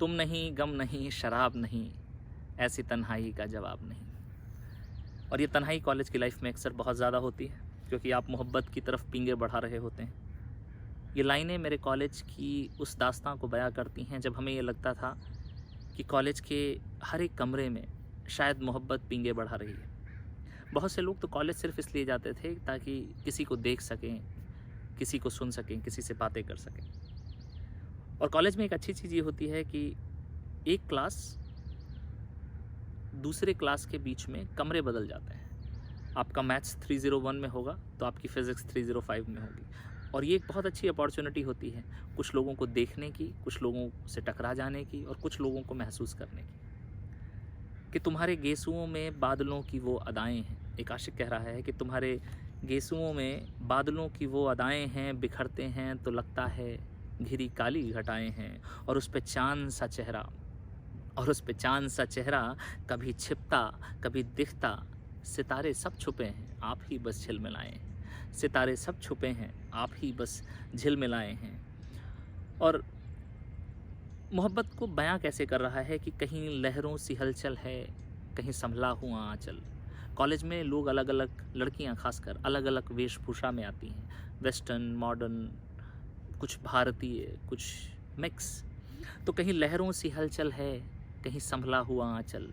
तुम नहीं, गम नहीं, शराब नहीं, ऐसी तन्हाई का जवाब नहीं। और ये तन्हाई कॉलेज की लाइफ में अक्सर बहुत ज़्यादा होती है, क्योंकि आप मोहब्बत की तरफ पींगे बढ़ा रहे होते हैं। ये लाइनें मेरे कॉलेज की उस दास्तां को बयां करती हैं जब हमें ये लगता था कि कॉलेज के हर एक कमरे में शायद मोहब्बत पींगे बढ़ा रही है। बहुत से लोग तो कॉलेज सिर्फ इसलिए जाते थे ताकि किसी को देख सकें, किसी को सुन सकें, किसी से बातें कर सकें। और कॉलेज में एक अच्छी चीज़ ये होती है कि एक क्लास दूसरे क्लास के बीच में कमरे बदल जाते हैं। आपका मैथ्स 301 में होगा तो आपकी फ़िज़िक्स 305 में होगी। और ये एक बहुत अच्छी अपॉर्चुनिटी होती है कुछ लोगों को देखने की, कुछ लोगों से टकरा जाने की और कुछ लोगों को महसूस करने की कि तुम्हारे गेसुओं में बादलों की वो अदाएँ हैं। एक आशिक कह रहा है कि तुम्हारे गेसुओं में बादलों की वो अदाएँ हैं, बिखरते हैं तो लगता है घिरी काली घटाएँ हैं, और उस पे चाँद सा चेहरा कभी छिपता कभी दिखता, सितारे सब छुपे हैं आप ही बस झिलमिलाए हैं। सितारे सब छुपे हैं आप ही बस झिलमिलाए हैं। और मोहब्बत को बयां कैसे कर रहा है कि कहीं लहरों सी हलचल है, कहीं संभला हुआ आंचल। कॉलेज में लोग अलग अलग, लड़कियां खासकर अलग अलग वेशभूषा में आती हैं, वेस्टर्न, मॉडर्न, कुछ भारतीय, कुछ मिक्स। तो कहीं लहरों सी हलचल है, कहीं संभला हुआ आंचल।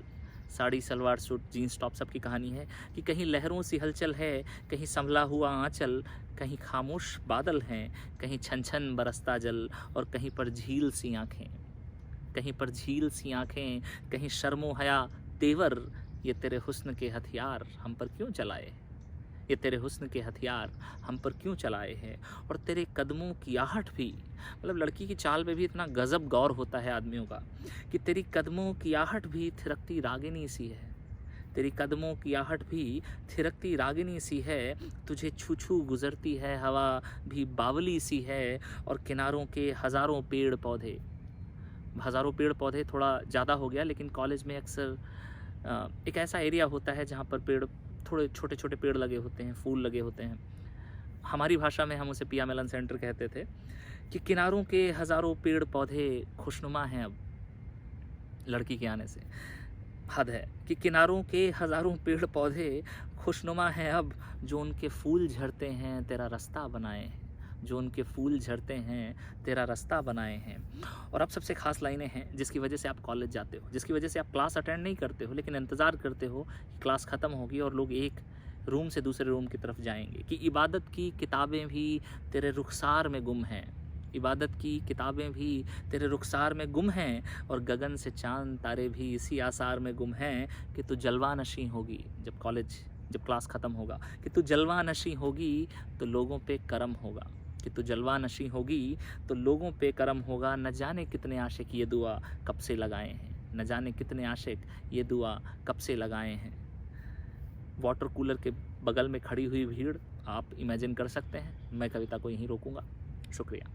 Sari, salwar suit, jeans top, सबकी कहानी है कि कहीं लहरों सी हलचल है, कहीं संभला हुआ आंचल, कहीं खामोश बादल हैं, कहीं छन छन बरसता जल, और कहीं पर झील सी आँखें, कहीं शर्मो हया तेवर। ये तेरे हुस्न के हथियार हम पर क्यों चलाए, ये तेरे हुस्न के हथियार हम पर क्यों चलाए हैं। और तेरे कदमों की आहट भी, मतलब लड़की की चाल पे भी इतना गज़ब गौर होता है आदमियों का कि तेरी कदमों की आहट भी थिरकती रागिनी सी है, तेरी कदमों की आहट भी थिरकती रागिनी सी है। तुझे छू छू गुजरती है हवा भी बावली सी है। और किनारों के हज़ारों पेड़ पौधे थोड़ा ज़्यादा हो गया, लेकिन कॉलेज में अक्सर एक ऐसा एरिया होता है जहाँ पर पेड़, थोड़े छोटे छोटे पेड़ लगे होते हैं, फूल लगे होते हैं। हमारी भाषा में हम उसे पिया मेलन सेंटर कहते थे कि किनारों के हज़ारों पेड़ पौधे खुशनुमा हैं अब लड़की के आने से। हद है कि किनारों के हज़ारों पेड़ पौधे खुशनुमा हैं अब, जो उनके फूल झड़ते हैं तेरा रास्ता बनाए हैं, जो उनके फूल झड़ते हैं तेरा रास्ता बनाए हैं। और अब सबसे ख़ास लाइनें हैं जिसकी वजह से आप कॉलेज जाते हो, जिसकी वजह से आप क्लास अटेंड नहीं करते हो, लेकिन इंतज़ार करते हो कि क्लास ख़त्म होगी और लोग एक रूम से दूसरे रूम की तरफ जाएंगे। कि इबादत की किताबें भी तेरे रुखसार में गुम हैं, इबादत की किताबें भी तेरे रुखसार में गुम हैं, और गगन से चांद तारे भी इसी आसार में गुम हैं कि तू जलवा नशी होगी जब क्लास ख़त्म होगा। कि तू जलवा नशी होगी तो लोगों पे करम होगा, कि तू जलवा नशी होगी तो लोगों पे करम होगा। न जाने कितने आशिक ये दुआ कब से लगाए हैं, न जाने कितने आशिक ये दुआ कब से लगाए हैं। वाटर कूलर के बगल में खड़ी हुई भीड़ आप इमेजिन कर सकते हैं। मैं कविता को यहीं रोकूंगा। शुक्रिया।